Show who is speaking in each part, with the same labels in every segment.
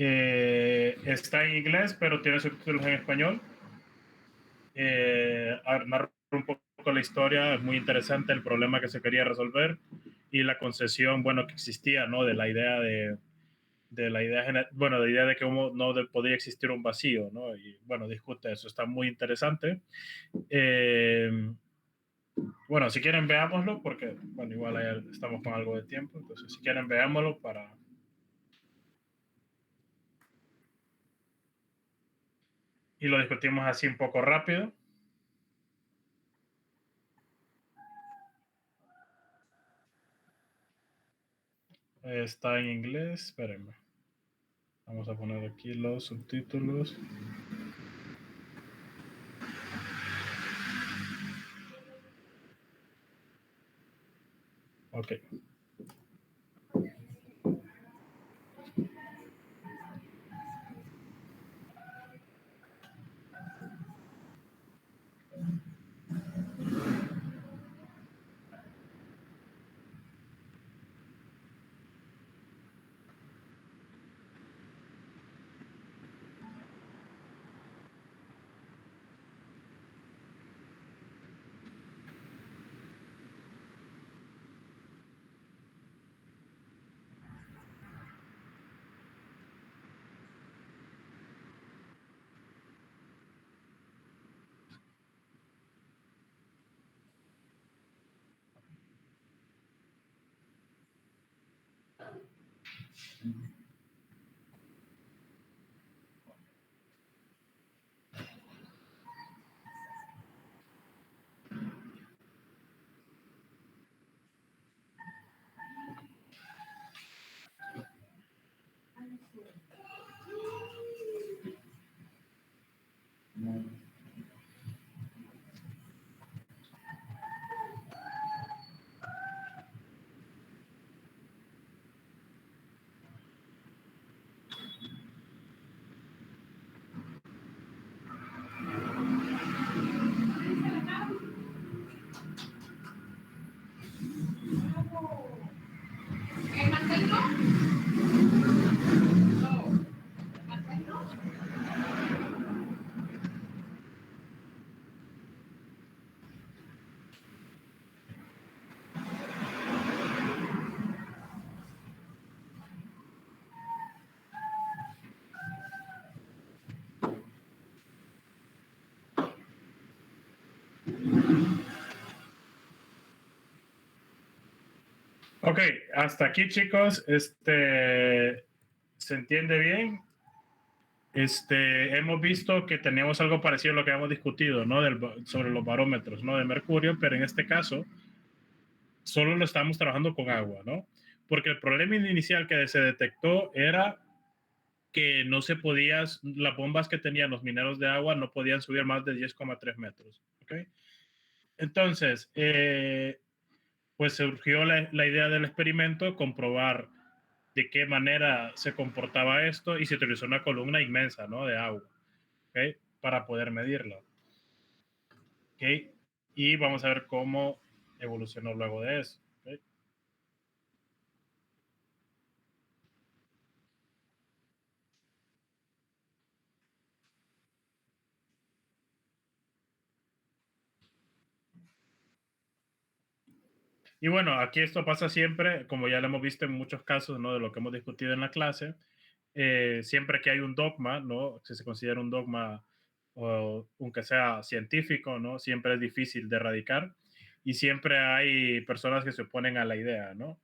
Speaker 1: Está en inglés, pero tiene subtítulos en español. Narra un poco la historia, es muy interesante el problema que se quería resolver y la concesión, bueno, que existía, ¿no? De la idea bueno, la idea de que no podría existir un vacío, ¿no? Y bueno, discute eso, está muy interesante. Bueno, si quieren veámoslo, porque, bueno, igual ahí estamos con algo de tiempo, entonces si quieren veámoslo para... Y lo discutimos así un poco rápido. Está en inglés, espérenme. Vamos a poner aquí los subtítulos. Ok. Ok, hasta aquí, chicos. ¿Se entiende bien? Hemos visto que tenemos algo parecido a lo que hemos discutido, ¿no? Sobre los barómetros, ¿no? De mercurio, pero en este caso solo lo estamos trabajando con agua, ¿no? Porque el problema inicial que se detectó era que no se podía, las bombas que tenían los mineros de agua no podían subir más de 10,3 metros, ¿ok? Entonces, pues surgió la idea del experimento, comprobar de qué manera se comportaba esto y se utilizó una columna inmensa, ¿no? De agua, ¿ok? Para poder medirlo, ¿ok? Y vamos a ver cómo evolucionó luego de eso, ¿ok? Y bueno, aquí esto pasa siempre, como ya lo hemos visto en muchos casos, ¿no? De lo que hemos discutido en la clase, siempre que hay un dogma, ¿no? Si se considera un dogma, o aunque sea científico, ¿no? Siempre es difícil de erradicar y siempre hay personas que se oponen a la idea, ¿no?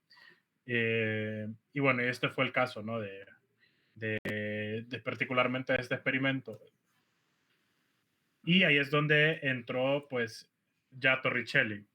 Speaker 1: Y bueno, este fue el caso, ¿no? De particularmente este experimento. Y ahí es donde entró, pues, ya Torricelli.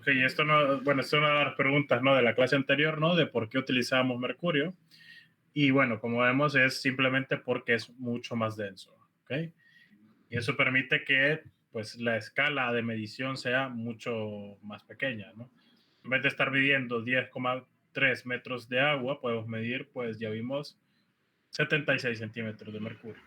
Speaker 1: Ok, esto no, bueno, esto es una de las preguntas, ¿no? De la clase anterior, ¿no? De por qué utilizamos mercurio. Y bueno, como vemos, es simplemente porque es mucho más denso, ¿ok? Y eso permite que, pues, la escala de medición sea mucho más pequeña, ¿no? En vez de estar midiendo 10,3 metros de agua, podemos medir, pues, ya vimos, 76 centímetros de mercurio.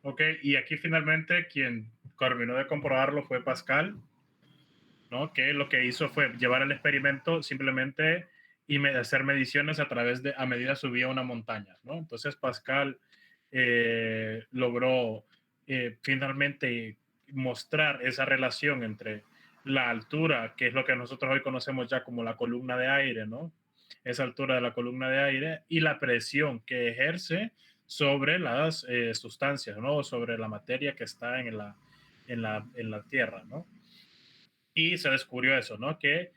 Speaker 1: Ok, y aquí finalmente quien terminó de comprobarlo fue Pascal, ¿no? Que lo que hizo fue llevar el experimento simplemente y hacer mediciones a través de, a medida subía una montaña, ¿no? Entonces Pascal logró finalmente mostrar esa relación entre la altura, que es lo que nosotros hoy conocemos ya como la columna de aire, ¿no? Esa altura de la columna de aire y la presión que ejerce sobre las sustancias, ¿no? Sobre la materia que está en la Tierra, ¿no? Y se descubrió eso, ¿no? Que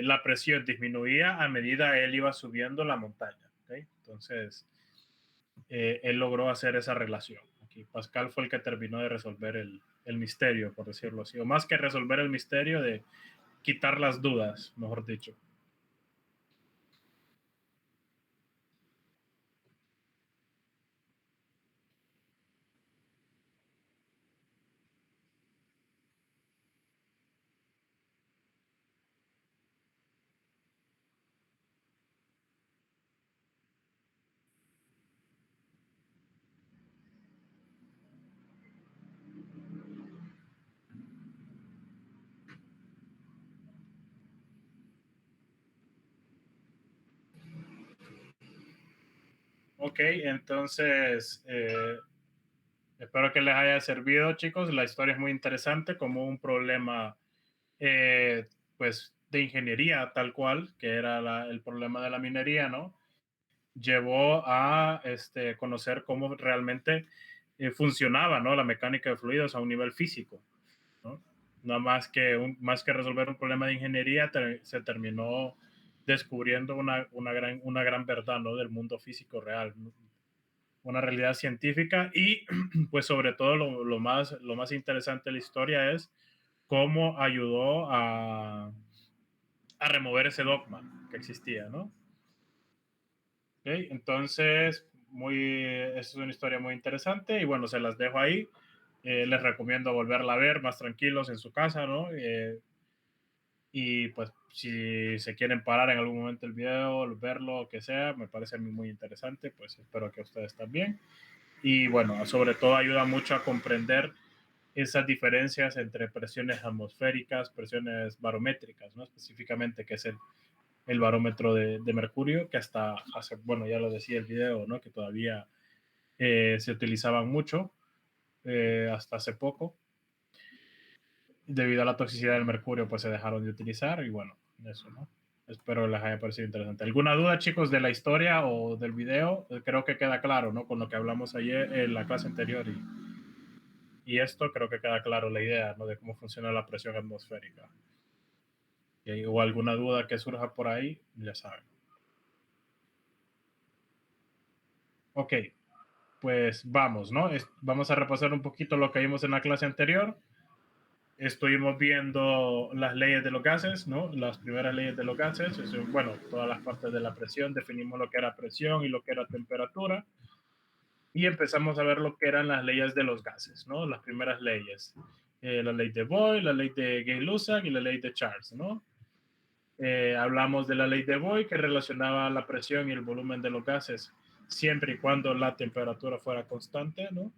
Speaker 1: la presión disminuía a medida él iba subiendo la montaña. ¿Okay? Entonces, él logró hacer esa relación. Aquí Pascal fue el que terminó de resolver el misterio, por decirlo así, o más que resolver el misterio, de quitar las dudas, mejor dicho. Ok, entonces espero que les haya servido, chicos. La historia es muy interesante, como un problema, eh, pues, de ingeniería tal cual, que era el problema de la minería, ¿no? Llevó a conocer cómo realmente funcionaba, ¿no? La mecánica de fluidos a un nivel físico, ¿no? No más que resolver un problema de ingeniería, se terminó descubriendo una gran verdad, ¿no? Del mundo físico real, ¿no? Una realidad científica y pues sobre todo lo más interesante de la historia es cómo ayudó a remover ese dogma que existía, ¿no? Okay, entonces, es una historia muy interesante y bueno, se las dejo ahí. Les recomiendo volverla a ver más tranquilos en su casa, ¿no? Y pues si se quieren parar en algún momento el video, verlo, o que sea, me parece a mí muy interesante, pues espero que ustedes también. Y bueno, sobre todo ayuda mucho a comprender esas diferencias entre presiones atmosféricas, presiones barométricas, ¿no? Específicamente, que es el barómetro de mercurio, que hasta hace, bueno, ya lo decía el video, ¿no? Que todavía se utilizaban mucho hasta hace poco. Debido a la toxicidad del mercurio, pues se dejaron de utilizar y bueno, eso, ¿no? Espero les haya parecido interesante. ¿Alguna duda, chicos, de la historia o del video? Creo que queda claro, ¿no? Con lo que hablamos ayer en la clase anterior y esto creo que queda claro la idea, ¿no? De cómo funciona la presión atmosférica. O alguna duda que surja por ahí, ya saben. Ok, pues vamos, ¿no? Vamos a repasar un poquito lo que vimos en la clase anterior. Estuvimos viendo las leyes de los gases, ¿no? Las primeras leyes de los gases, bueno, todas las partes de la presión, definimos lo que era presión y lo que era temperatura, y empezamos a ver lo que eran las leyes de los gases, ¿no? Las primeras leyes. La ley de Boyle, la ley de Gay-Lussac y la ley de Charles, ¿no? Hablamos de la ley de Boyle que relacionaba la presión y el volumen de los gases siempre y cuando la temperatura fuera constante, ¿no?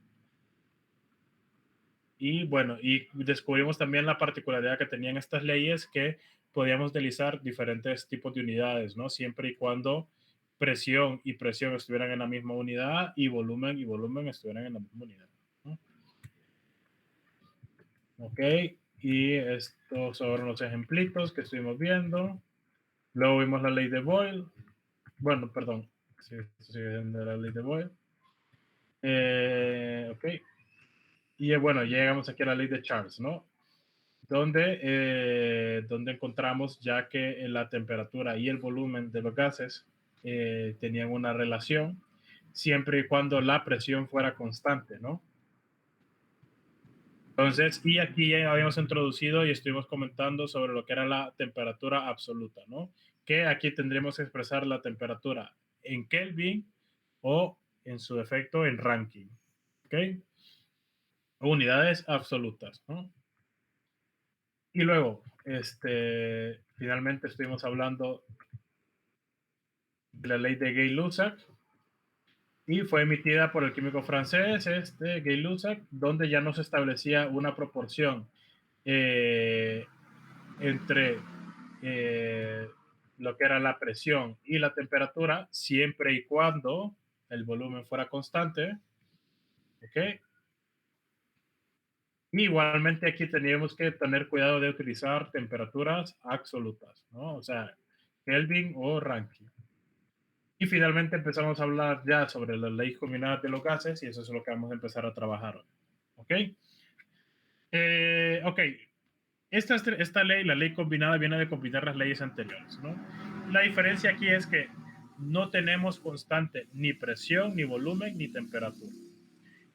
Speaker 1: Y bueno, y descubrimos también la particularidad que tenían estas leyes, que podíamos utilizar diferentes tipos de unidades, ¿no? Siempre y cuando presión y presión estuvieran en la misma unidad y volumen estuvieran en la misma unidad, ¿no? Ok, y estos son los ejemplitos que estuvimos viendo. Luego vimos la ley de Boyle. Bueno, perdón, sí, estoy viendo la ley de Boyle. Ok, y bueno, llegamos aquí a la ley de Charles, ¿no? Donde encontramos ya que la temperatura y el volumen de los gases tenían una relación siempre y cuando la presión fuera constante, ¿no? Entonces, y aquí ya habíamos introducido y estuvimos comentando sobre lo que era la temperatura absoluta, ¿no? Que aquí tendríamos que expresar la temperatura en Kelvin o en su defecto en Rankine, ¿ok? Unidades absolutas, ¿no? Y luego, finalmente estuvimos hablando de la ley de Gay-Lussac y fue emitida por el químico francés Gay-Lussac, donde ya no se establecía una proporción eh, entre lo que era la presión y la temperatura, siempre y cuando el volumen fuera constante, ¿ok? Igualmente aquí teníamos que tener cuidado de utilizar temperaturas absolutas, ¿no? O sea, Kelvin o Rankine. Y finalmente empezamos a hablar ya sobre las leyes combinadas de los gases y eso es lo que vamos a empezar a trabajar hoy. ¿Ok? Ok. Esta ley, la ley combinada, viene de combinar las leyes anteriores, ¿no? La diferencia aquí es que no tenemos constante ni presión, ni volumen, ni temperatura.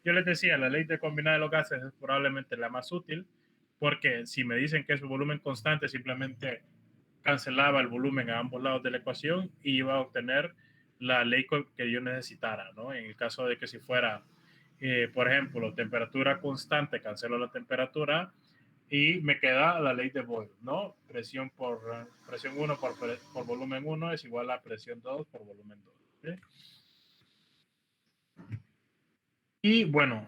Speaker 1: Yo les decía, la ley de combinada de los gases es probablemente la más útil porque si me dicen que es un volumen constante, simplemente cancelaba el volumen a ambos lados de la ecuación y iba a obtener la ley que yo necesitara, ¿no? En el caso de que si fuera, por ejemplo, temperatura constante, cancelo la temperatura y me queda la ley de Boyle, ¿no? Presión 1 por volumen 1 es igual a presión 2 por volumen 2. ¿Sí? Y bueno,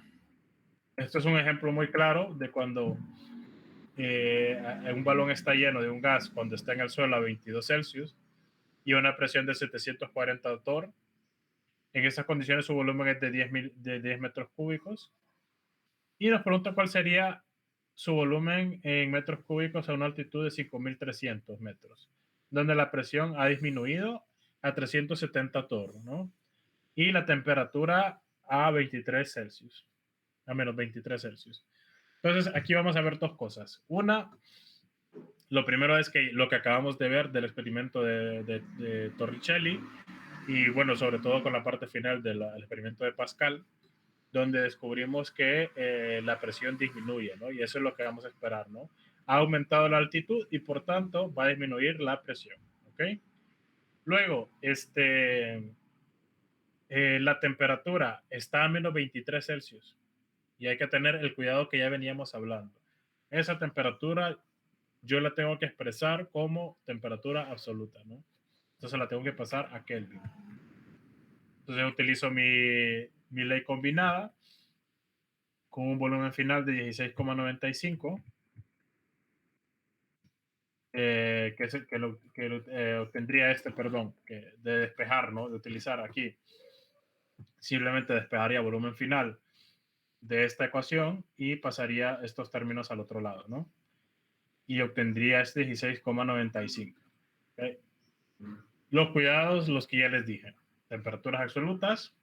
Speaker 1: esto es un ejemplo muy claro de cuando un balón está lleno de un gas cuando está en el suelo a 22 Celsius y una presión de 740 torr. En esas condiciones su volumen es de 10 metros cúbicos. Y nos pregunta cuál sería su volumen en metros cúbicos a una altitud de 5.300 metros, donde la presión ha disminuido a 370 torr, ¿no? Y la temperatura a 23 Celsius, a menos 23 Celsius. Entonces, aquí vamos a ver dos cosas. Una, lo primero es que lo que acabamos de ver del experimento de Torricelli, y bueno, sobre todo con la parte final del experimento de Pascal, donde descubrimos que la presión disminuye, ¿no? Y eso es lo que vamos a esperar, ¿no? Ha aumentado la altitud y por tanto va a disminuir la presión, ¿ok? Luego, la temperatura está a menos 23 Celsius y hay que tener el cuidado que ya veníamos hablando. Esa temperatura yo la tengo que expresar como temperatura absoluta, ¿no? Entonces la tengo que pasar a Kelvin. Entonces utilizo mi ley combinada con un volumen final de 16,95, que es el que obtendría perdón, de despejar, ¿no? De utilizar aquí. Simplemente despejaría volumen final de esta ecuación y pasaría estos términos al otro lado, ¿no? Y obtendría 16,95. ¿Okay? Los cuidados, los que ya les dije. Temperaturas absolutas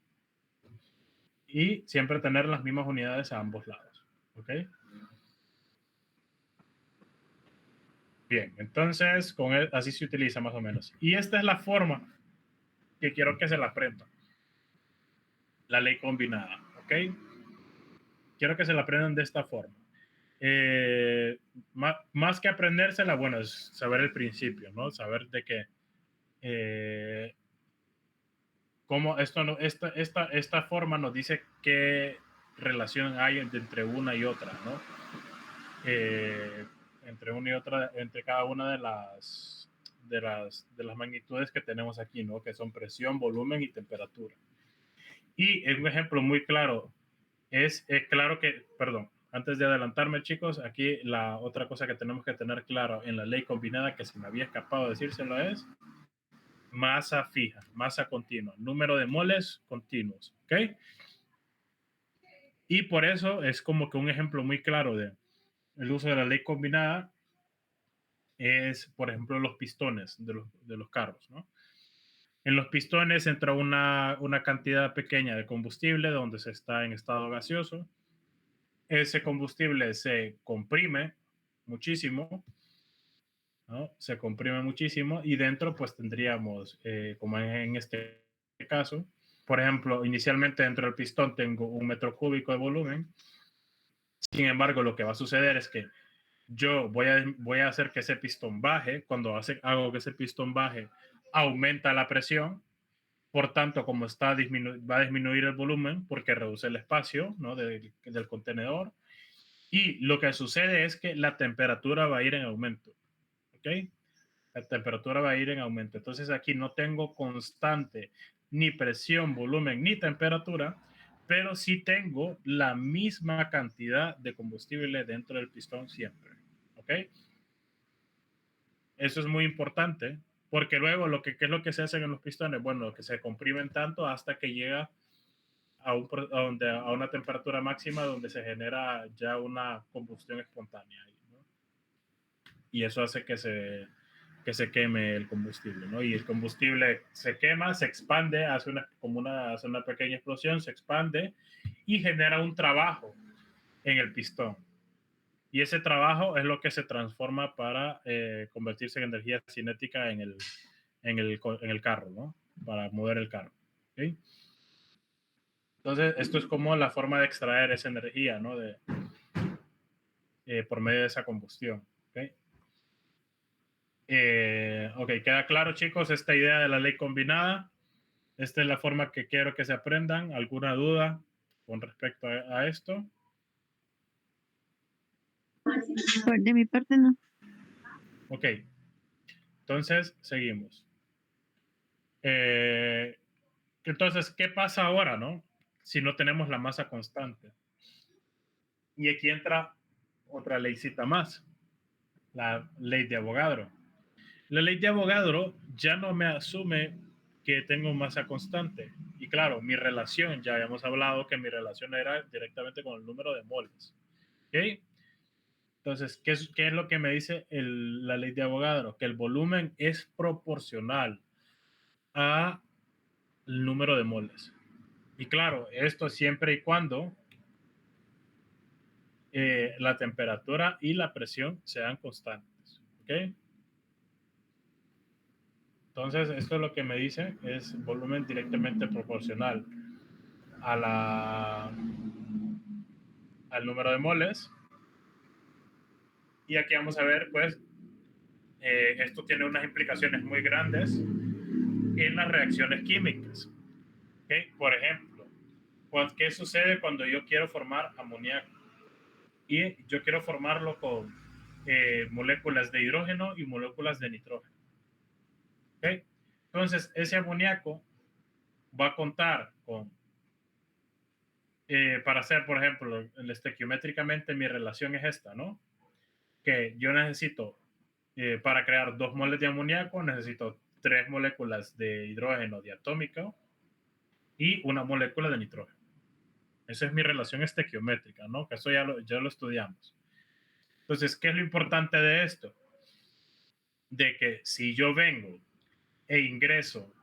Speaker 1: y siempre tener las mismas unidades a ambos lados. ¿Ok? Bien, entonces así se utiliza más o menos. Y esta es la forma que quiero que se la aprendan. La ley combinada. ¿Ok? Quiero que se la aprendan de esta forma. Más que aprendérsela, bueno, es saber el principio, ¿no? Saber de que cómo esta forma nos dice qué relación hay entre una y otra, ¿no? Entre una y otra, entre cada una de las magnitudes que tenemos aquí, ¿no? Que son presión, volumen y temperatura. Y un ejemplo muy claro es claro que, perdón, antes de adelantarme, chicos, aquí la otra cosa que tenemos que tener claro en la ley combinada, que se me había escapado decírselo, es masa fija, masa continua, número de moles continuos, ¿ok? Y por eso es como que un ejemplo muy claro de el uso de la ley combinada es, por ejemplo, los pistones de los carros, ¿no? En los pistones entra una cantidad pequeña de combustible donde se está en estado gaseoso. Ese combustible se comprime muchísimo, ¿no? Se comprime muchísimo y dentro pues tendríamos, como en este caso, por ejemplo, inicialmente dentro del pistón tengo 1 metro cúbico de volumen. Sin embargo, lo que va a suceder es que yo voy a hacer que ese pistón baje. Cuando hago que ese pistón baje, aumenta la presión. Por tanto, como va a disminuir el volumen porque reduce el espacio, ¿no? del contenedor. Y lo que sucede es que la temperatura va a ir en aumento. ¿Ok? La temperatura va a ir en aumento. Entonces aquí no tengo constante ni presión, volumen, ni temperatura, pero sí tengo la misma cantidad de combustible dentro del pistón siempre. ¿Ok? Eso es muy importante porque luego ¿qué es lo que se hace en los pistones? Bueno, que se comprimen tanto hasta que llega a una temperatura máxima donde se genera ya una combustión espontánea. ¿No? Y eso hace que se queme el combustible, ¿no? Y el combustible se quema, se expande, hace una pequeña explosión, se expande y genera un trabajo en el pistón. Y ese trabajo es lo que se transforma para convertirse en energía cinética en el carro, ¿no? Para mover el carro. ¿Okay? Entonces, esto es como la forma de extraer esa energía, ¿no? Por medio de esa combustión. ¿Okay? Ok, queda claro, chicos, esta idea de la ley combinada. Esta es la forma que quiero que se aprendan. ¿Alguna duda con respecto a esto?
Speaker 2: De mi parte, no.
Speaker 1: Ok, entonces seguimos. Entonces, ¿qué pasa ahora, no? Si no tenemos la masa constante. Y aquí entra otra leycita más, la ley de Avogadro. La ley de Avogadro ya no me asume que tengo masa constante. Y claro, mi relación, ya habíamos hablado que mi relación era directamente con el número de moles. ¿Ok? Entonces, ¿qué es lo que me dice la ley de Avogadro? Que el volumen es proporcional al número de moles. Y claro, esto siempre y cuando la temperatura y la presión sean constantes. ¿Ok? Entonces, esto es lo que me dice, es volumen directamente proporcional al número de moles. Y aquí vamos a ver, pues, esto tiene unas implicaciones muy grandes en las reacciones químicas. ¿Okay? Por ejemplo, ¿qué sucede cuando yo quiero formar amoníaco? Y yo quiero formarlo con moléculas de hidrógeno y moléculas de nitrógeno. ¿Okay? Entonces, ese amoníaco va a contar con, para hacer, por ejemplo, estequiométricamente mi relación es esta, ¿no? Que yo necesito, para crear 2 moles de amoníaco, necesito 3 moléculas de hidrógeno diatómico y una molécula de nitrógeno. Esa es mi relación estequiométrica, ¿no? Que eso ya lo estudiamos. Entonces, ¿qué es lo importante de esto? De que si yo vengo e ingreso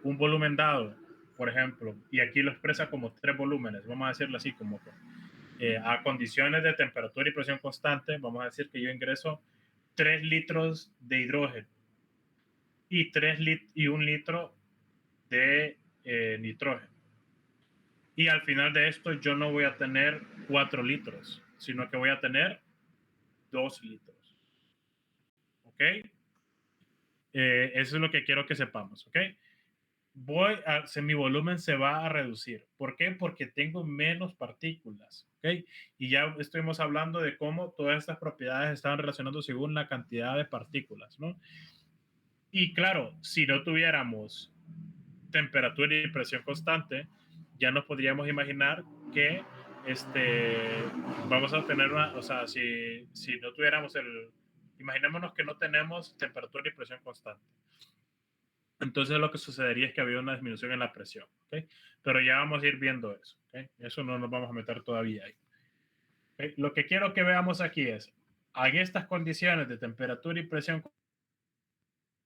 Speaker 1: un volumen dado, por ejemplo, y aquí lo expresa como 3 volúmenes, vamos a decirlo así, como a condiciones de temperatura y presión constante, vamos a decir que yo ingreso 3 litros de hidrógeno y 1 litro de nitrógeno. Y al final de esto yo no voy a tener 4 litros, sino que voy a tener 2 litros. ¿Ok? Eso es lo que quiero que sepamos. ¿Ok? Mi volumen se va a reducir. ¿Por qué? Porque tengo menos partículas. ¿Ok? Y ya estuvimos hablando de cómo todas estas propiedades están relacionando según la cantidad de partículas, ¿no? Y claro, si no tuviéramos temperatura y presión constante, ya nos podríamos imaginar que vamos a tener o sea, si no tuviéramos imaginémonos que no tenemos temperatura y presión constante. entonces lo que sucedería es que había una disminución en la presión, ¿okay? Pero ya vamos a ir viendo eso, ¿okay? Eso no nos vamos a meter todavía ahí. ¿Okay? Lo que quiero que veamos aquí es, en estas condiciones de temperatura y presión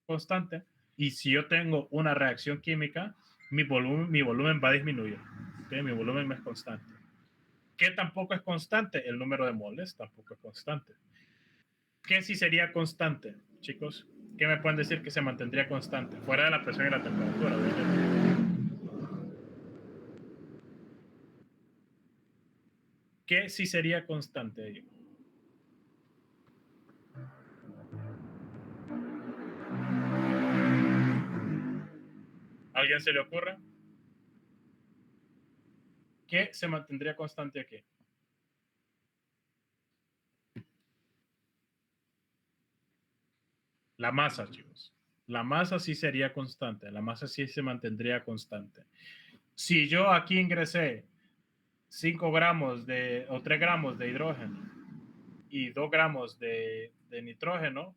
Speaker 1: constante, y si yo tengo una reacción química, mi volumen va a disminuir, ¿okay? Mi volumen no es constante. ¿Qué tampoco es constante? El número de moles tampoco es constante. ¿Qué sí sería constante, chicos? ¿Qué me pueden decir que se mantendría constante? Fuera de la presión y la temperatura, obviamente. ¿Qué sí sería constante ahí? ¿Alguien se le ocurre? ¿Qué se mantendría constante aquí? La masa, chicos. La masa sí sería constante. La masa sí se mantendría constante. Si yo aquí ingresé 5 gramos o 3 gramos de hidrógeno y 2 gramos de nitrógeno,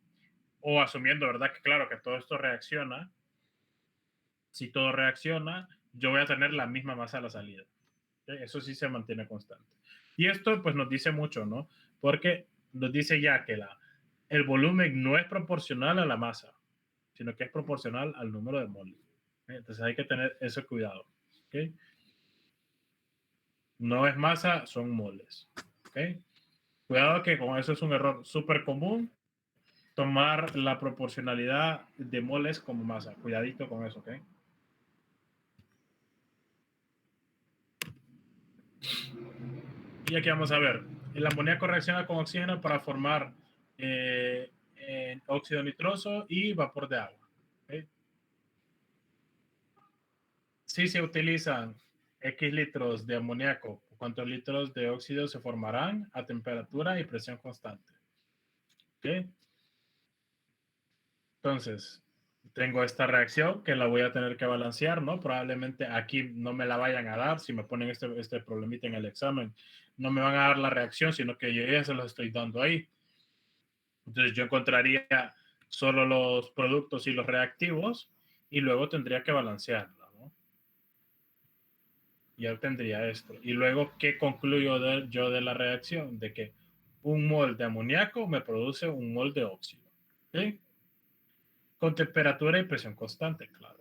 Speaker 1: o asumiendo, ¿verdad? Que claro, que todo esto reacciona. Si todo reacciona, yo voy a tener la misma masa a la salida. ¿Okay? Eso sí se mantiene constante. Y esto pues nos dice mucho, ¿no? Porque nos dice ya que el volumen no es proporcional a la masa, sino que es proporcional al número de moles. ¿Okay? Entonces hay que tener ese cuidado. ¿Okay? No es masa, son moles. ¿Okay? Cuidado que con eso es un error súper común, tomar la proporcionalidad de moles como masa. Cuidadito con eso, ¿ok? Y aquí vamos a ver. El amoníaco reacciona con oxígeno para formar óxido nitroso y vapor de agua. ¿Okay? Si se utilizan X litros de amoníaco, ¿cuántos litros de óxido se formarán a temperatura y presión constante? ¿Okay? Entonces, tengo esta reacción que la voy a tener que balancear, ¿no? Probablemente aquí no me la vayan a dar, si me ponen este problemita en el examen, no me van a dar la reacción, sino que yo ya se los estoy dando ahí. Entonces yo encontraría solo los productos y los reactivos y luego tendría que balancearla, ¿no? Ya tendría esto. Y luego, ¿qué concluyo yo de la reacción? De que un mol de amoníaco me produce un mol de óxido. ¿Okay? Con temperatura y presión constante, claro.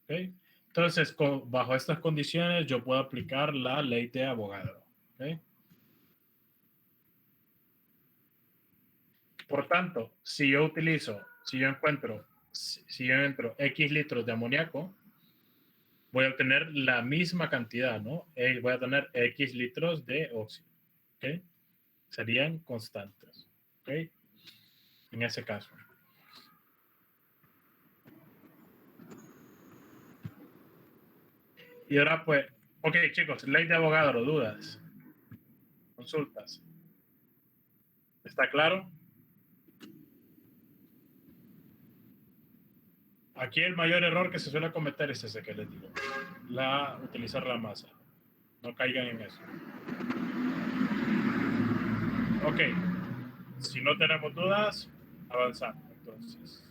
Speaker 1: ¿Okay? Entonces, bajo estas condiciones, yo puedo aplicar la ley de Avogadro. ¿Okay? Por tanto, si yo entro X litros de amoníaco, voy a obtener la misma cantidad, ¿no? Voy a tener X litros de óxido. ¿Ok? Serían constantes. ¿Ok? En ese caso. Y ahora pues, ok chicos, ley de Avogadro, dudas, consultas. ¿Está claro? Aquí el mayor error que se suele cometer es ese que les digo, utilizar la masa. No caigan en eso. Ok, si no tenemos dudas, avanzamos entonces.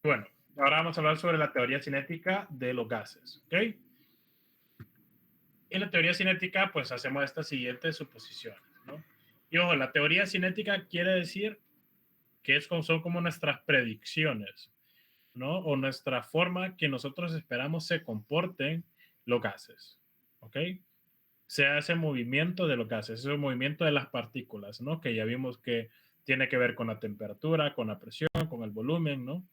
Speaker 1: Bueno, ahora vamos a hablar sobre la teoría cinética de los gases, ¿ok? En la teoría cinética, pues hacemos estas siguientes suposiciones, ¿no? Y ojo, la teoría cinética quiere decir que son como nuestras predicciones, ¿no? O nuestra forma que nosotros esperamos se comporten los gases, ¿ok? Se hace movimiento de los gases, es el movimiento de las partículas, ¿no? Que ya vimos que tiene que ver con la temperatura, con la presión, con el volumen, ¿no?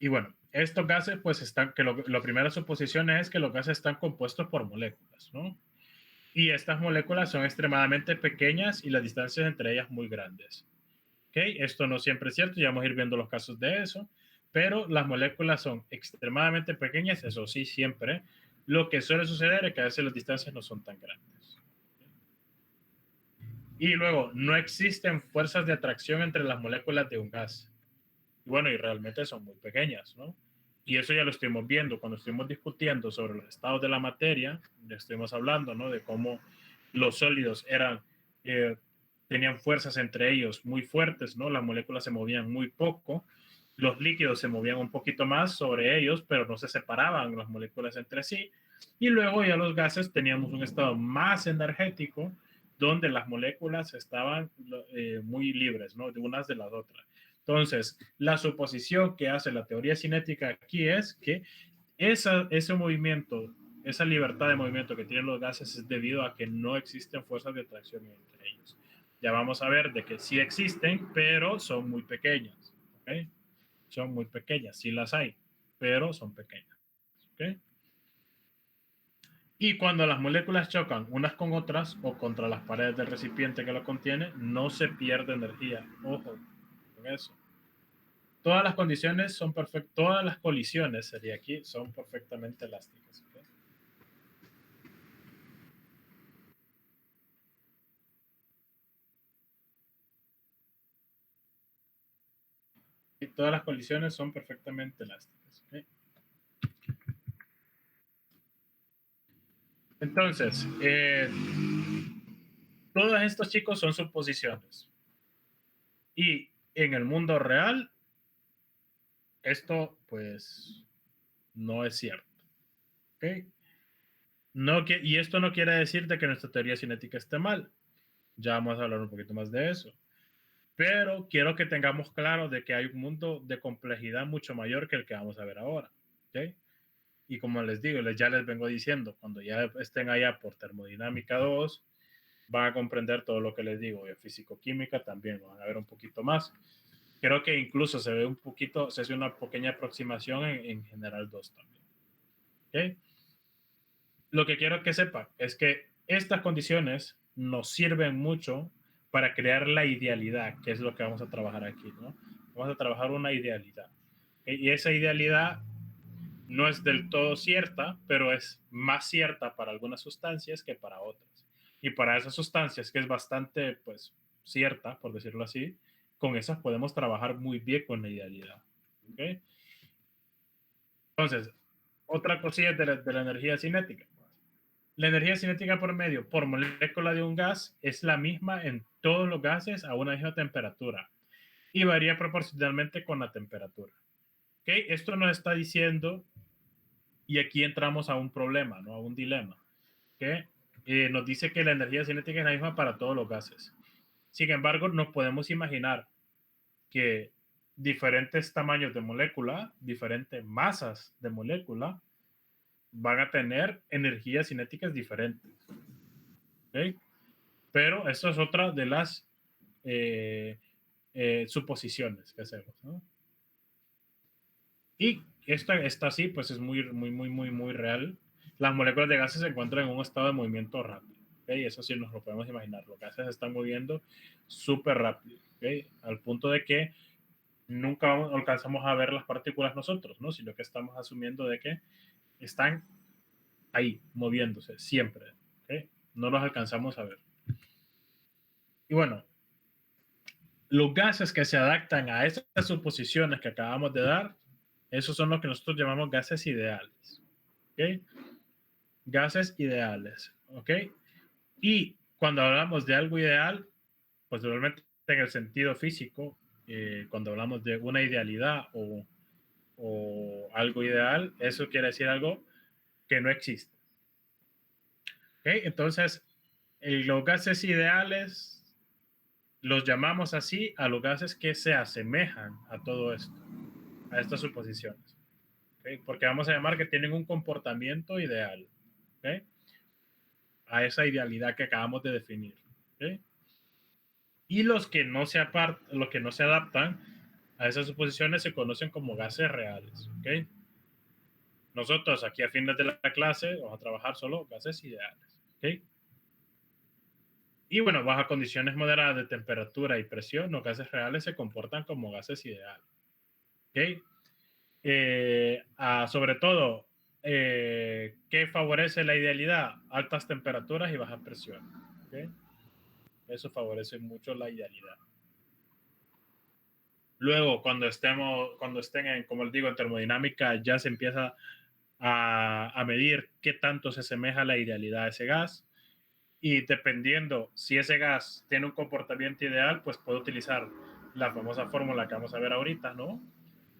Speaker 1: Y bueno, estos gases, pues están, que la primera suposición es que los gases están compuestos por moléculas, ¿no? Y estas moléculas son extremadamente pequeñas y las distancias entre ellas muy grandes. ¿Okay? Esto no siempre es cierto, ya vamos a ir viendo los casos de eso, pero las moléculas son extremadamente pequeñas, eso sí, siempre. Lo que suele suceder es que a veces las distancias no son tan grandes. Y luego, no existen fuerzas de atracción entre las moléculas de un gas. Y bueno, y realmente son muy pequeñas, ¿no? Y eso ya lo estuvimos viendo cuando estuvimos discutiendo sobre los estados de la materia, ya estuvimos hablando, ¿no? De cómo los sólidos tenían fuerzas entre ellos muy fuertes, ¿no? Las moléculas se movían muy poco, los líquidos se movían un poquito más sobre ellos, pero no se separaban las moléculas entre sí. Y luego ya los gases teníamos un estado más energético, donde las moléculas estaban muy libres, ¿no? De unas de las otras. Entonces, la suposición que hace la teoría cinética aquí es que ese movimiento, esa libertad de movimiento que tienen los gases es debido a que no existen fuerzas de atracción entre ellos. Ya vamos a ver de que sí existen, pero son muy pequeñas. ¿Okay? Son muy pequeñas, sí las hay, pero son pequeñas. ¿Okay? Y cuando las moléculas chocan unas con otras o contra las paredes del recipiente que lo contiene, no se pierde energía. Ojo con eso. Todas las condiciones son perfectas, todas las colisiones, sería aquí, son perfectamente elásticas. ¿Okay? Y todas las colisiones son perfectamente elásticas. ¿Okay? Entonces, todos estos chicos son suposiciones. Y en el mundo real, esto pues no es cierto. ¿Okay? No que, y esto no quiere decir de que nuestra teoría cinética esté mal. Ya vamos a hablar un poquito más de eso. Pero quiero que tengamos claro de que hay un mundo de complejidad mucho mayor que el que vamos a ver ahora. ¿Okay? Y como les digo, ya les vengo diciendo, cuando ya estén allá por termodinámica 2, van a comprender todo lo que les digo. Y físico-química también van a ver un poquito más. Creo que incluso se ve un poquito, se hace una pequeña aproximación en general 2 también. ¿Okay? Lo que quiero que sepan es que estas condiciones nos sirven mucho para crear la idealidad, que es lo que vamos a trabajar aquí, ¿no? Vamos a trabajar una idealidad. Y esa idealidad no es del todo cierta, pero es más cierta para algunas sustancias que para otras. Y para esas sustancias, que es bastante, pues, cierta, por decirlo así, con esas podemos trabajar muy bien con la idealidad. ¿Okay? Entonces, otra cosilla de la energía cinética. La energía cinética por medio por molécula de un gas es la misma en todos los gases a una misma temperatura y varía proporcionalmente con la temperatura. ¿Okay? Esto nos está diciendo, y aquí entramos a un problema, ¿no? A un dilema, que nos dice que la energía cinética es la misma para todos los gases. Sin embargo, nos podemos imaginar que diferentes tamaños de molécula, diferentes masas de molécula, van a tener energías cinéticas diferentes. ¿Okay? Pero eso es otra de las suposiciones que hacemos, ¿no? Y esta así, pues es muy real. Las moléculas de gases se encuentran en un estado de movimiento rápido. ¿Okay? Eso sí nos lo podemos imaginar. Los gases se están moviendo súper rápido. ¿Okay? Al punto de que nunca alcanzamos a ver las partículas nosotros, ¿no? Sino que estamos asumiendo de que están ahí, moviéndose, siempre. ¿Okay? No los alcanzamos a ver. Y bueno, los gases que se adaptan a estas suposiciones que acabamos de dar, esos son los que nosotros llamamos gases ideales. ¿Okay? Gases ideales. ¿Ok? Y cuando hablamos de algo ideal, pues realmente en el sentido físico, cuando hablamos de una idealidad o algo ideal, eso quiere decir algo que no existe. ¿Ok? Entonces, los gases ideales los llamamos así a los gases que se asemejan a todo esto, a estas suposiciones. ¿Okay? Porque vamos a llamar que tienen un comportamiento ideal. ¿Okay? A esa idealidad que acabamos de definir. ¿Okay? Y los que no se adaptan a esas suposiciones se conocen como gases reales. ¿Okay? Nosotros aquí a fines de la clase vamos a trabajar solo gases ideales. ¿Okay? Y bueno, bajo condiciones moderadas de temperatura y presión, los gases reales se comportan como gases ideales. ¿Okay? Sobre todo, ¿qué favorece la idealidad? Altas temperaturas y baja presión. ¿Okay? Eso favorece mucho la idealidad. Luego, cuando estén en, como les digo, en termodinámica, ya se empieza a medir qué tanto se asemeja la idealidad a ese gas. y dependiendo si ese gas tiene un comportamiento ideal, pues puedo utilizar la famosa fórmula que vamos a ver ahorita, ¿no?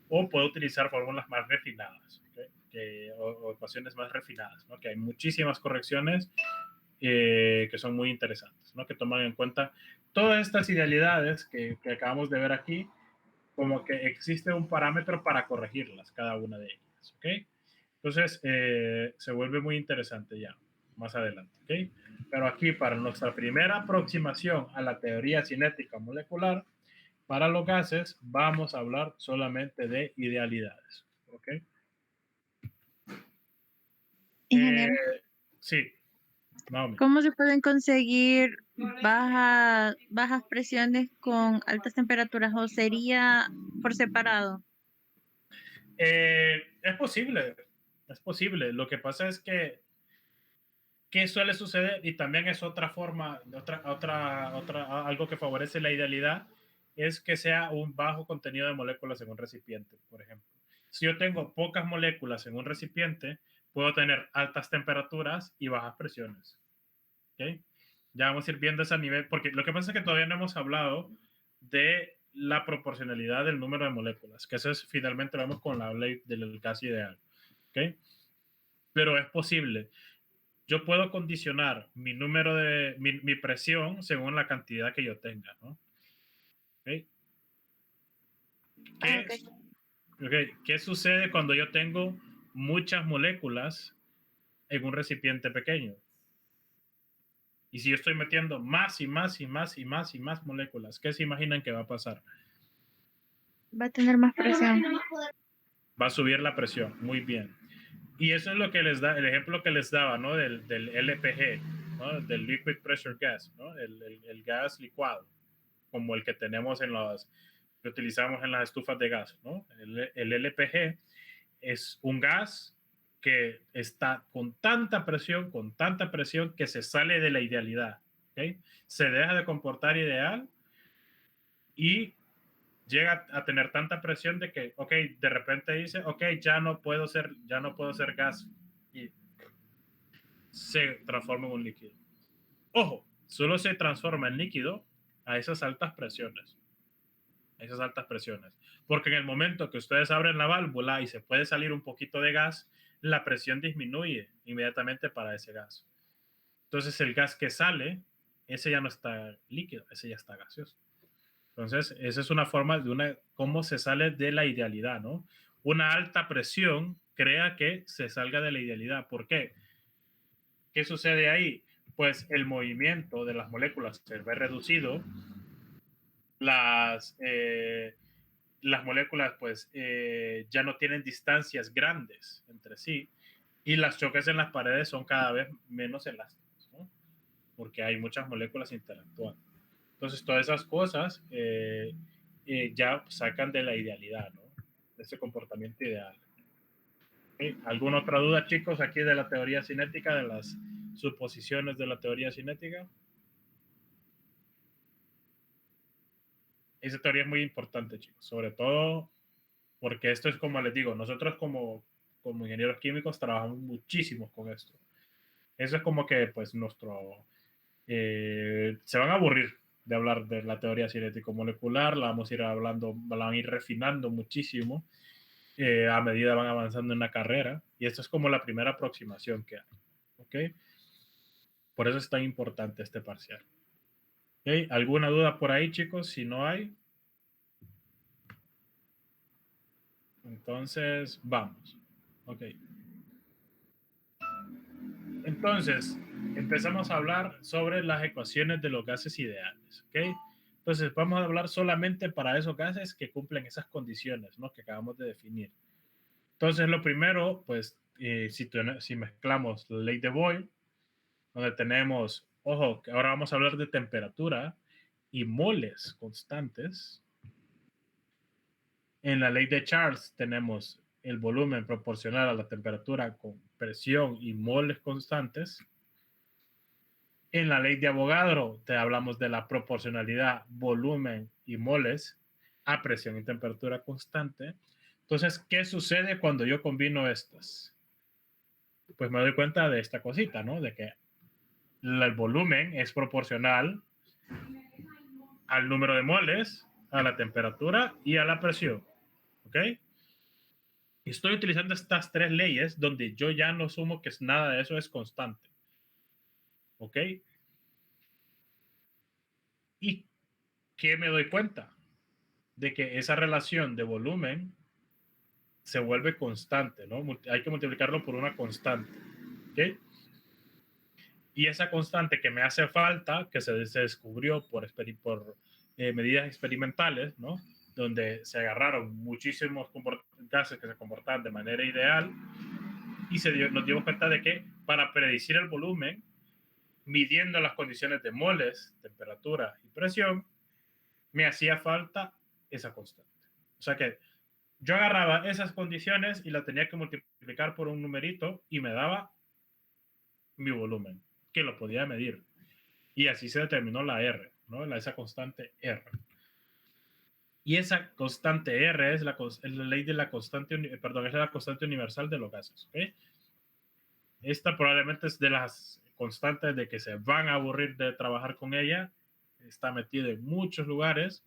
Speaker 1: O puedo utilizar fórmulas más refinadas, ¿okay? O ecuaciones más refinadas, ¿no? Que hay muchísimas correcciones que son muy interesantes, ¿no? Que toman en cuenta todas estas idealidades que acabamos de ver aquí, como que existe un parámetro para corregirlas, cada una de ellas, ¿ok? Entonces, se vuelve muy interesante ya, más adelante, ¿ok? Pero aquí, para nuestra primera aproximación a la teoría cinética molecular, para los gases, vamos a hablar solamente de idealidades, ¿ok?
Speaker 2: Ingeniero,
Speaker 1: Sí, Naomi.
Speaker 2: ¿cómo se pueden conseguir bajas presiones con altas temperaturas o sería por separado?
Speaker 1: Es posible, es posible. Lo que pasa es que ¿qué suele suceder? Y también es otra forma, algo que favorece la idealidad, es que sea un bajo contenido de moléculas en un recipiente, por ejemplo. Si yo tengo pocas moléculas en un recipiente, puedo tener altas temperaturas y bajas presiones. ¿Okay? Ya vamos a ir viendo ese nivel, porque lo que pasa es que todavía no hemos hablado de la proporcionalidad del número de moléculas, que eso es finalmente lo vemos con la ley del gas ideal. ¿Okay? Pero es posible. Yo puedo condicionar mi número de mi presión según la cantidad que yo tenga, ¿no? ¿Okay?
Speaker 2: Ah,
Speaker 1: ¿Qué,
Speaker 2: ok.
Speaker 1: ¿Qué sucede cuando yo tengo muchas moléculas en un recipiente pequeño? Y si yo estoy metiendo más y más y más y más y más moléculas, ¿qué se imaginan que va a pasar?
Speaker 2: Va a tener más presión.
Speaker 1: Va a subir la presión, muy bien. Y eso es lo que les da, el ejemplo que les daba, ¿no? Del LPG, ¿no? Del Liquid Pressure Gas, ¿no? El gas licuado, como el que tenemos en los, que utilizamos en las estufas de gas, ¿no? El LPG es un gas que está con tanta presión que se sale de la idealidad, ¿ok? Se deja de comportar ideal y llega a tener tanta presión de que, ok, de repente dice, ok, ya no puedo ser gas y se transforma en un líquido. Ojo, solo se transforma en líquido a esas altas presiones. Esas altas presiones. Porque en el momento que ustedes abren la válvula y se puede salir un poquito de gas, la presión disminuye inmediatamente para ese gas. Entonces el gas que sale, ese ya no está líquido, ese ya está gaseoso. Entonces, esa es una forma de cómo se sale de la idealidad, ¿no? Una alta presión crea que se salga de la idealidad. ¿Por qué? ¿Qué sucede ahí? Pues el movimiento de las moléculas se ve reducido, las, eh, las moléculas pues ya no tienen distancias grandes entre sí y las choques en las paredes son cada vez menos elásticos, ¿no? Porque hay muchas moléculas interactuando. Entonces, todas esas cosas ya sacan de la idealidad, ¿no? De ese comportamiento ideal. ¿Okay? ¿Alguna otra duda, chicos, aquí de la teoría cinética, de las suposiciones de la teoría cinética? Esa teoría es muy importante, chicos, sobre todo porque esto es como les digo, nosotros como ingenieros químicos trabajamos muchísimo con esto. Eso es como que, pues, se van a aburrir de hablar de la teoría cinético molecular, la vamos a ir hablando, la van a ir refinando muchísimo a medida van avanzando en la carrera, y esto es como la primera aproximación que hay, ¿ok? Por eso es tan importante este parcial. ¿Okay? ¿Alguna duda por ahí, chicos? Si no hay, entonces vamos. Ok. Entonces, empezamos a hablar sobre las ecuaciones de los gases ideales, ¿ok? Entonces, vamos a hablar solamente para esos gases que cumplen esas condiciones, ¿no? Que acabamos de definir. Entonces, lo primero, pues, si mezclamos la ley de Boyle, donde tenemos, ojo, que ahora vamos a hablar de temperatura y moles constantes. En la ley de Charles tenemos el volumen proporcional a la temperatura con presión y moles constantes. En la ley de Avogadro te hablamos de la proporcionalidad volumen y moles a presión y temperatura constante. Entonces, ¿qué sucede cuando yo combino estas? Pues me doy cuenta de esta cosita, ¿no? De que el volumen es proporcional al número de moles, a la temperatura y a la presión. ¿Ok? Estoy utilizando estas tres leyes donde yo ya no asumo que nada de eso es constante. ¿Ok? ¿Y qué me doy cuenta? De que esa relación de volumen se vuelve constante, ¿no? Hay que multiplicarlo por una constante. ¿Ok? Y esa constante que me hace falta, que se descubrió por medidas experimentales, ¿no? Donde se agarraron muchísimos gases que se comportaban de manera ideal y nos dimos cuenta de que para predecir el volumen, midiendo las condiciones de moles, temperatura y presión, me hacía falta esa constante. O sea que yo agarraba esas condiciones y la tenía que multiplicar por un numerito y me daba mi volumen, que lo podía medir. Y así se determinó la R, ¿no? Esa constante R. Y esa constante R es la ley de la constante, perdón, es la constante universal de los gases. ¿Okay? Esta probablemente es de las constantes de que se van a aburrir de trabajar con ella. Está metida en muchos lugares,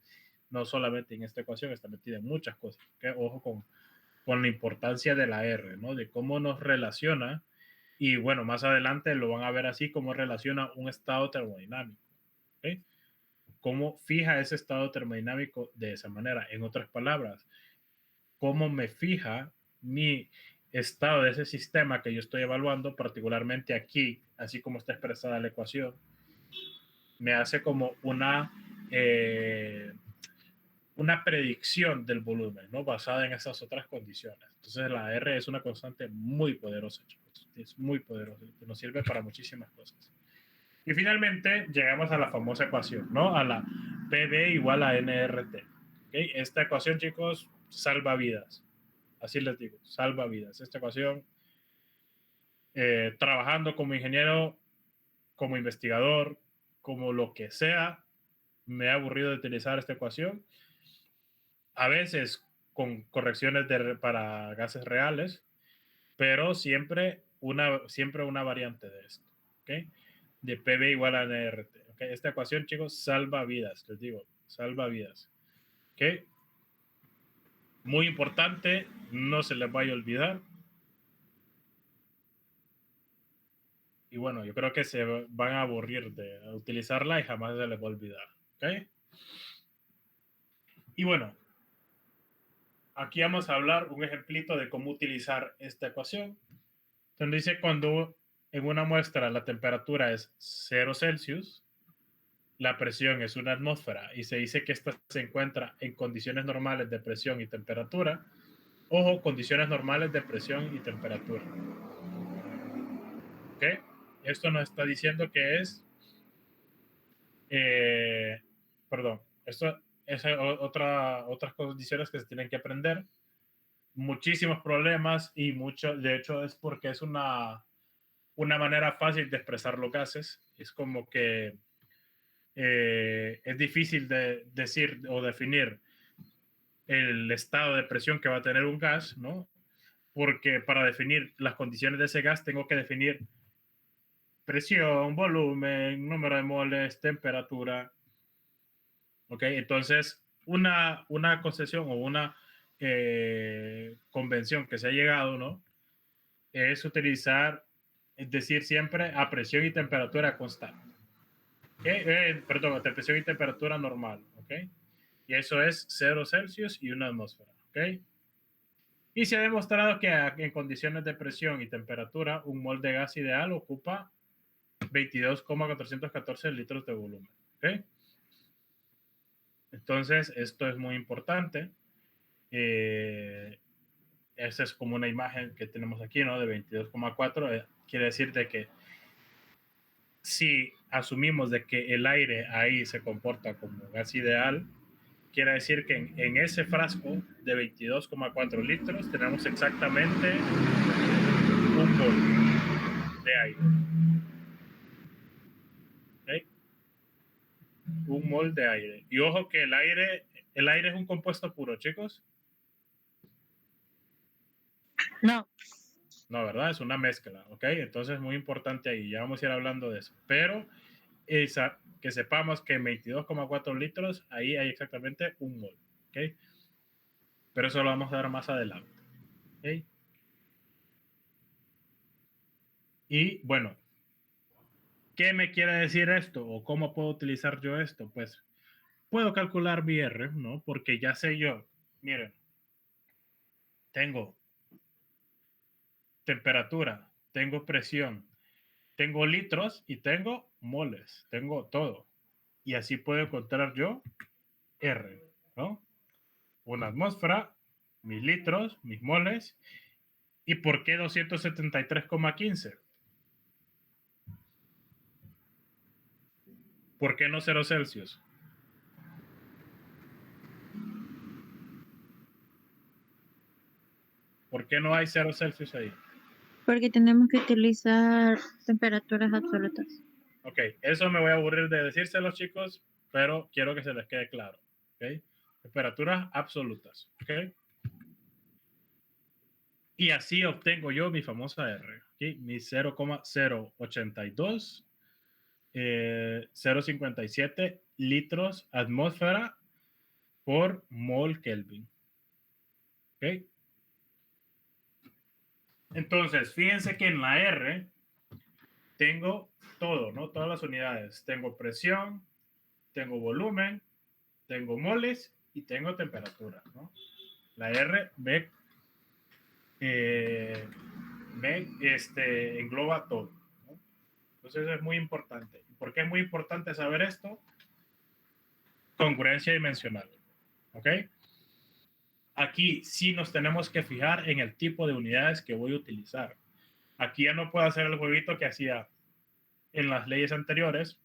Speaker 1: no solamente en esta ecuación, está metida en muchas cosas. ¿Okay? Ojo con la importancia de la R, ¿no? De cómo nos relaciona. Y bueno, más adelante lo van a ver así, cómo relaciona un estado termodinámico. ¿Okay? Cómo fija ese estado termodinámico de esa manera. En otras palabras, cómo me fija mi estado de ese sistema que yo estoy evaluando, particularmente aquí, así como está expresada la ecuación, me hace como una predicción del volumen, ¿no? Basada en esas otras condiciones. Entonces la R es una constante muy poderosa, chicos. Es muy poderosa. Nos sirve para muchísimas cosas. Y finalmente llegamos a la famosa ecuación, ¿no? A la PV igual a NRT. ¿Okay? Esta ecuación, chicos, salva vidas. Así les digo, salva vidas. Esta ecuación, trabajando como ingeniero, como investigador, como lo que sea, me he aburrido de utilizar esta ecuación. A veces con correcciones para gases reales, pero siempre una variante de esto. ¿Okay? De PV igual a NRT. ¿Okay? Esta ecuación, chicos, salva vidas, les digo, salva vidas. ¿Okay? Muy importante, no se les vaya a olvidar. Y bueno, yo creo que se van a aburrir de utilizarla y jamás se les va a olvidar. ¿Okay? Y bueno, aquí vamos a hablar un ejemplito de cómo utilizar esta ecuación. Entonces dice cuando en una muestra la temperatura es 0 Celsius, la presión es una atmósfera y se dice que esta se encuentra en condiciones normales de presión y temperatura. Ojo, condiciones normales de presión y temperatura. ¿Ok? Esto nos está diciendo que es, perdón, esto es otras condiciones que se tienen que aprender. Muchísimos problemas y de hecho es porque es una manera fácil de expresar los gases. Es como que es difícil de decir o definir el estado de presión que va a tener un gas, ¿no? Porque para definir las condiciones de ese gas tengo que definir presión, volumen, número de moles, temperatura. ¿Ok? Entonces, una concesión o una convención que se ha llegado, ¿no? Es utilizar, es decir, siempre a presión y temperatura constante. Perdón, a presión y temperatura normal. ¿Ok? Y eso es 0 Celsius y una atmósfera. ¿Ok? Y se ha demostrado que en condiciones de presión y temperatura, un mol de gas ideal ocupa 22,414 litros de volumen. ¿Okay? Entonces, esto es muy importante. Esa es como una imagen que tenemos aquí, ¿no? De 22,4. Quiere decir de que si asumimos de que el aire ahí se comporta como gas ideal, quiere decir que en ese frasco de 22,4 litros tenemos exactamente un mol de aire. ¿Okay? Un mol de aire. Y ojo que el aire es un compuesto puro, chicos.
Speaker 2: No.
Speaker 1: No, ¿verdad? Es una mezcla, ¿ok? Entonces es muy importante ahí, ya vamos a ir hablando de eso. Pero que sepamos que en 22,4 litros, ahí hay exactamente un mol, ¿ok? Pero eso lo vamos a ver más adelante, ¿ok? Y bueno, ¿qué me quiere decir esto? ¿O cómo puedo utilizar yo esto? Pues puedo calcular mi R, ¿no? Porque ya sé yo, miren, tengo temperatura, tengo presión, tengo litros y tengo moles, tengo todo. Y así puedo encontrar yo R, ¿no? Una atmósfera, mis litros, mis moles. ¿Y por qué 273,15? ¿Por qué no 0 Celsius? ¿Por qué no hay 0 Celsius ahí?
Speaker 2: Porque tenemos que utilizar temperaturas absolutas.
Speaker 1: Ok, eso me voy a aburrir de decírselos, chicos, pero quiero que se les quede claro. ¿Ok? Temperaturas absolutas. ¿Ok? Y así obtengo yo mi famosa R. ¿Ok? Mi 0,082, 0,57 litros atmósfera por mol Kelvin. ¿Ok? Entonces, fíjense que en la R tengo todo, ¿no? Todas las unidades. Tengo presión, tengo volumen, tengo moles y tengo temperatura, ¿no? La R engloba todo, ¿no? Entonces es muy importante. ¿Por qué es muy importante saber esto? Congruencia dimensional, ¿ok? Aquí sí nos tenemos que fijar en el tipo de unidades que voy a utilizar. Aquí ya no puedo hacer el jueguito que hacía en las leyes anteriores.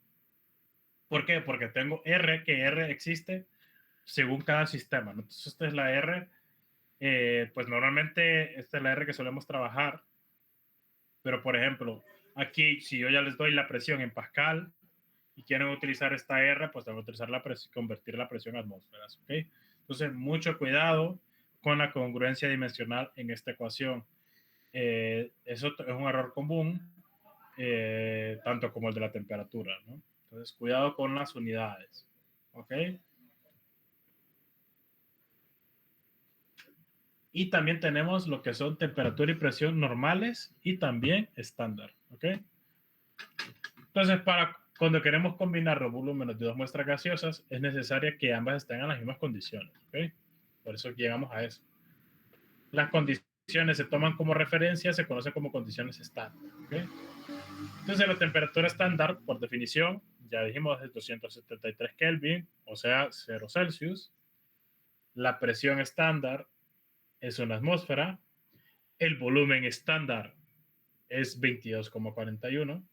Speaker 1: ¿Por qué? Porque tengo R, que R existe según cada sistema, ¿no? Entonces esta es la R, pues normalmente esta es la R que solemos trabajar, pero por ejemplo, aquí si yo ya les doy la presión en Pascal y quieren utilizar esta R, pues tengo que utilizar la presión, convertir la presión a atmósferas, ¿ok? Entonces mucho cuidado con la congruencia dimensional en esta ecuación. Eso es un error común, tanto como el de la temperatura, ¿no? Entonces cuidado con las unidades, ¿ok? Y también tenemos lo que son temperatura y presión normales y también estándar, ¿ok? Entonces, cuando queremos combinar los volúmenes de dos muestras gaseosas, es necesario que ambas estén en las mismas condiciones, ¿ok? Por eso llegamos a eso. Las condiciones se toman como referencia, se conocen como condiciones estándar, ¿ok? Entonces, la temperatura estándar, por definición, ya dijimos, es 273 Kelvin, o sea, 0 Celsius. La presión estándar es una atmósfera. El volumen estándar es 22,41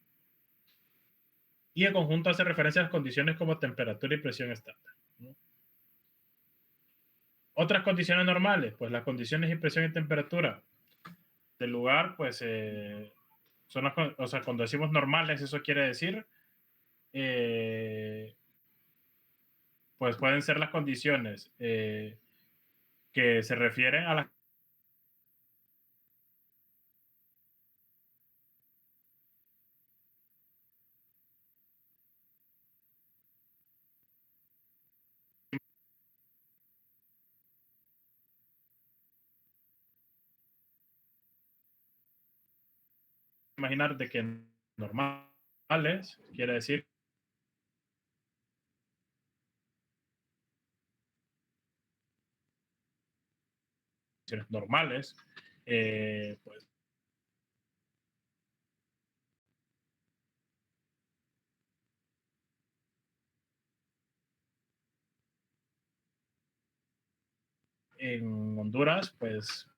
Speaker 1: y el conjunto hace referencia a las condiciones como temperatura y presión estándar, ¿no? Otras condiciones normales, pues las condiciones de presión y temperatura del lugar, pues son las, o sea, cuando decimos normales, eso quiere decir, eh, pues pueden ser las condiciones que se refieren a las imaginar de que normales quiere decir normales, pues en Honduras, pues